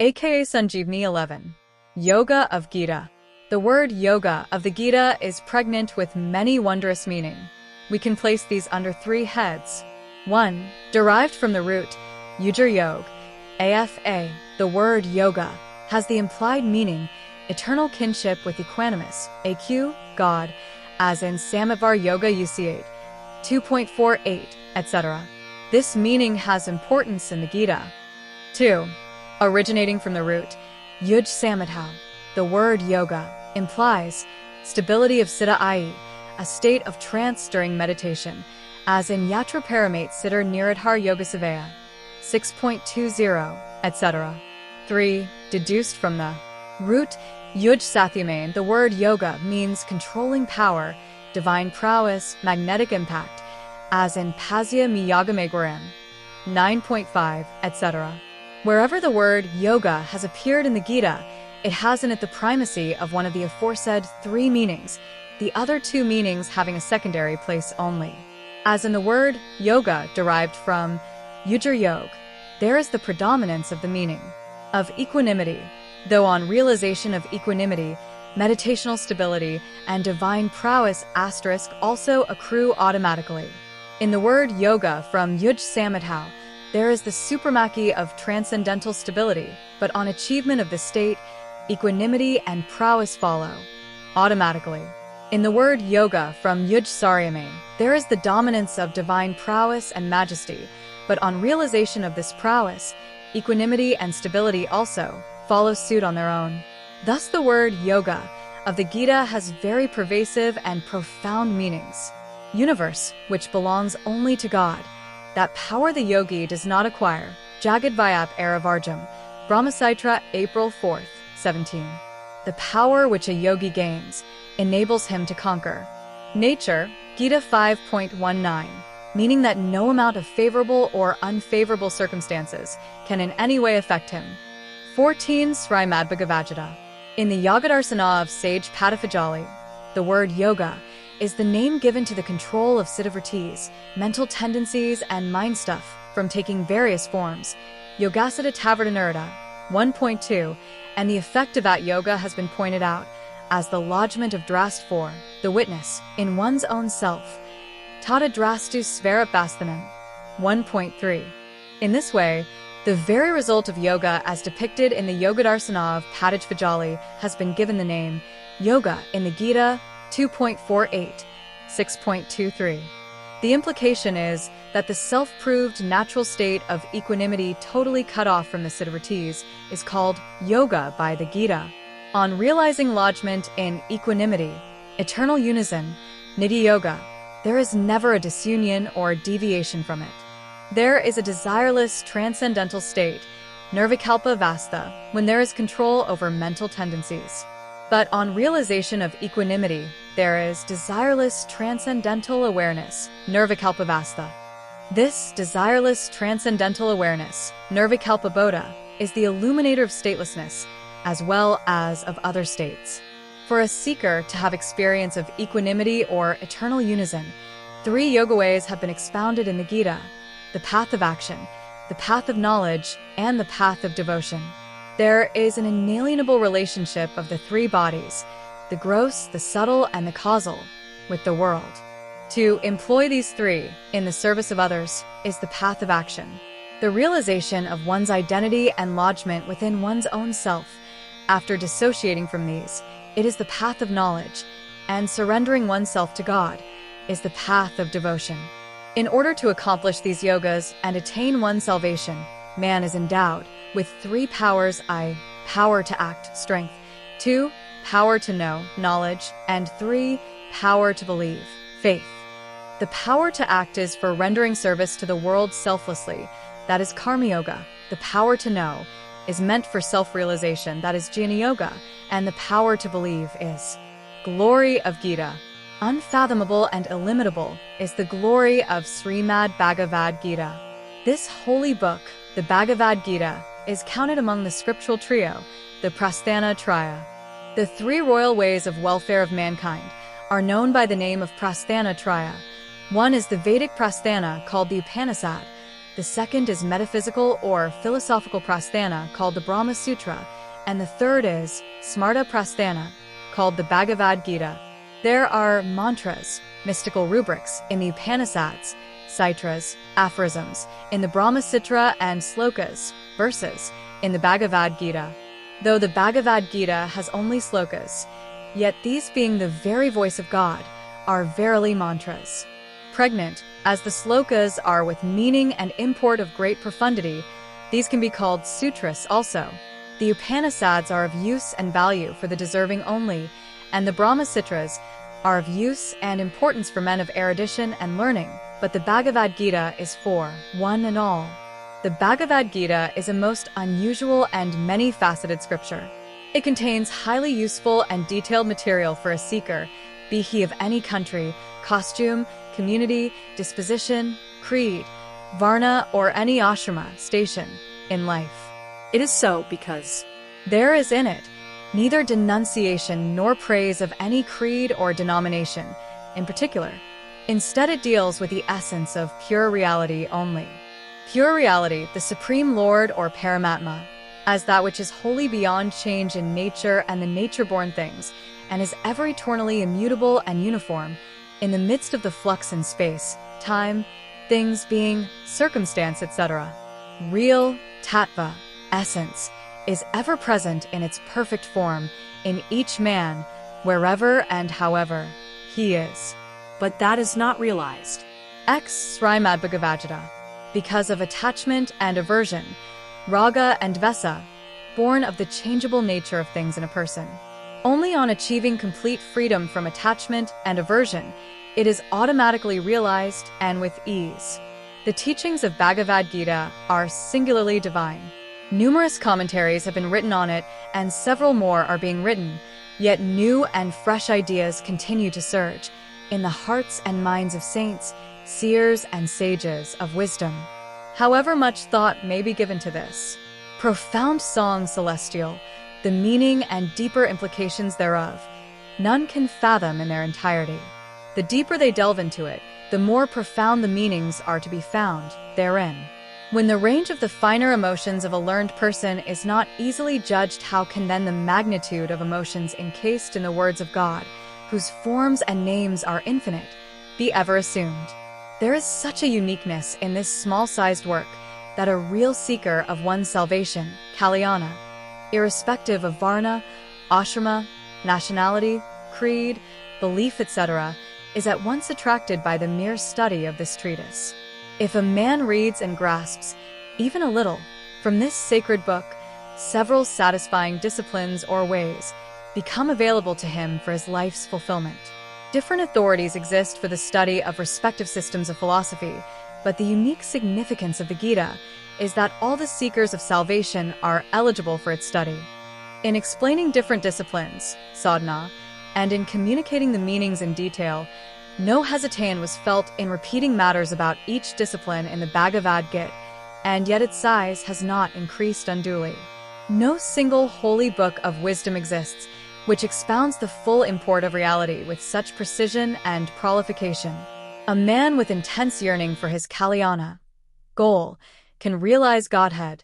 aka Sanjeevani 11. Yoga of Gita. The word yoga of the Gita is pregnant with many wondrous meaning. We can place these under three heads. 1. Derived from the root yujur yog, afa, the word yoga has the implied meaning eternal kinship with equanimous, aq, God, as in Samavara Yoga UC8, 2.48, etc. This meaning has importance in the Gita. 2. Originating from the root yuj samadha, the word yoga implies stability of siddha, i.e., a state of trance during meditation, as in Yatra Paramate Siddhar Niradhar Yoga Savaya, 6.20, etc. 3. Deduced from the root yuj satyamane, the word yoga means controlling power, divine prowess, magnetic impact, as in Pasya Miyagamaguram, 9.5, etc. Wherever the word yoga has appeared in the Gita, it has in it the primacy of one of the aforesaid three meanings, the other two meanings having a secondary place only. As in the word yoga derived from yujur yog, there is the predominance of the meaning of equanimity, though on realization of equanimity, meditational stability and divine prowess asterisk also accrue automatically. In the word yoga from yuj samadha, there is the supremacy of transcendental stability, but on achievement of this state, equanimity and prowess follow automatically. In the word yoga from yuj saryamane, there is the dominance of divine prowess and majesty, but on realization of this prowess, equanimity and stability also follow suit on their own. Thus the word yoga of the Gita has very pervasive and profound meanings. Universe, which belongs only to God, that power the yogi does not acquire. Jagad Vyap Aravarjam, Brahmasaitra, April 4th, 17. The power which a yogi gains enables him to conquer nature, Gita 5.19, meaning that no amount of favorable or unfavorable circumstances can in any way affect him. 14. Sri Madhbhagavajata. In the Yogadarsana of sage Padafajali, the word yoga is the name given to the control of siddhavrittis, mental tendencies and mind stuff from taking various forms. Yogasita Tavardhanurta, 1.2, and the effect of that yoga has been pointed out as the lodgment of drast 4, the witness, in one's own self. Tata drastu svarapasthanam, 1.3. In this way, the very result of yoga as depicted in the Yogadarsana of Padafajali has been given the name yoga in the Gita 2.48, 6.23. The implication is that the self-proved natural state of equanimity totally cut off from the siddhavrittis is called yoga by the Gita. On realizing lodgment in equanimity, eternal unison, nidhi yoga, there is never a disunion or deviation from it. There is a desireless transcendental state, nirvikalpa vasta, when there is control over mental tendencies. But on realization of equanimity, there is desireless transcendental awareness, nirvikalpavasta. This desireless transcendental awareness, nirvikalpabodha, is the illuminator of statelessness, as well as of other states. For a seeker to have experience of equanimity or eternal unison, three yoga ways have been expounded in the Gita: the path of action, the path of knowledge, and the path of devotion. There is an inalienable relationship of the three bodies, the gross, the subtle, and the causal, with the world. To employ these three in the service of others is the path of action, the realization of one's identity and lodgment within one's own self. After dissociating from these, it is the path of knowledge, and surrendering oneself to God is the path of devotion. In order to accomplish these yogas and attain one's salvation, man is endowed with three powers: I, power to act, strength; 2, power to know, knowledge; and 3, power to believe, faith. The power to act is for rendering service to the world selflessly, that is karma yoga. The power to know is meant for self-realization, that is jnana yoga, and the power to believe is glory of Gita. Unfathomable and illimitable is the glory of Srimad Bhagavad Gita. This holy book, the Bhagavad Gita, is counted among the scriptural trio, the Prasthana Traya. The three royal ways of welfare of mankind are known by the name of Prasthana Traya. One is the Vedic Prasthana, called the Upanishad, The second is metaphysical or philosophical prasthana, called the Brahma Sutra, and the third is Smarta Prasthana, called the Bhagavad Gita. There are mantras, mystical rubrics, in the Upanishads, sutras, aphorisms, in the Brahma Sutra, and slokas, verses, in the Bhagavad Gita. Though the Bhagavad Gita has only slokas, yet these being the very voice of God, are verily mantras. Pregnant, as the slokas are with meaning and import of great profundity, these can be called sutras also. The Upanishads are of use and value for the deserving only, and the Brahma Sutras are of use and importance for men of erudition and learning, but the Bhagavad Gita is for one and all. The Bhagavad Gita is a most unusual and many-faceted scripture. It contains highly useful and detailed material for a seeker, be he of any country, costume, community, disposition, creed, varna, or any ashrama station in life. It is so because there is in it neither denunciation nor praise of any creed or denomination in particular. Instead, it deals with the essence of pure reality only. Pure reality, the Supreme Lord or Paramatma, as that which is wholly beyond change in nature and the nature-born things, and is ever eternally immutable and uniform, in the midst of the flux in space, time, things being, circumstance, etc. Real, tattva, essence, is ever present in its perfect form, in each man, wherever and however he is. But that is not realized. Ex Srimad Bhagavad-gita, because of attachment and aversion, raga and vesa, born of the changeable nature of things in a person. Only on achieving complete freedom from attachment and aversion, it is automatically realized and with ease. The teachings of Bhagavad Gita are singularly divine. Numerous commentaries have been written on it, and several more are being written, yet new and fresh ideas continue to surge in the hearts and minds of saints, seers, and sages of wisdom. However much thought may be given to this profound song celestial, the meaning and deeper implications thereof, none can fathom in their entirety. The deeper they delve into it, the more profound the meanings are to be found therein. When the range of the finer emotions of a learned person is not easily judged, how can then the magnitude of emotions encased in the words of God, whose forms and names are infinite, be ever assumed? There is such a uniqueness in this small-sized work that a real seeker of one's salvation, Kalyana, irrespective of varna, ashrama, nationality, creed, belief, etc., is at once attracted by the mere study of this treatise. If a man reads and grasps, even a little, from this sacred book, several satisfying disciplines or ways become available to him for his life's fulfillment. Different authorities exist for the study of respective systems of philosophy, but the unique significance of the Gita is that all the seekers of salvation are eligible for its study. In explaining different disciplines, sadhana, and in communicating the meanings in detail, no hesitation was felt in repeating matters about each discipline in the Bhagavad Gita, and yet its size has not increased unduly. No single holy book of wisdom exists which expounds the full import of reality with such precision and prolification. A man with intense yearning for his Kalyana goal can realize Godhead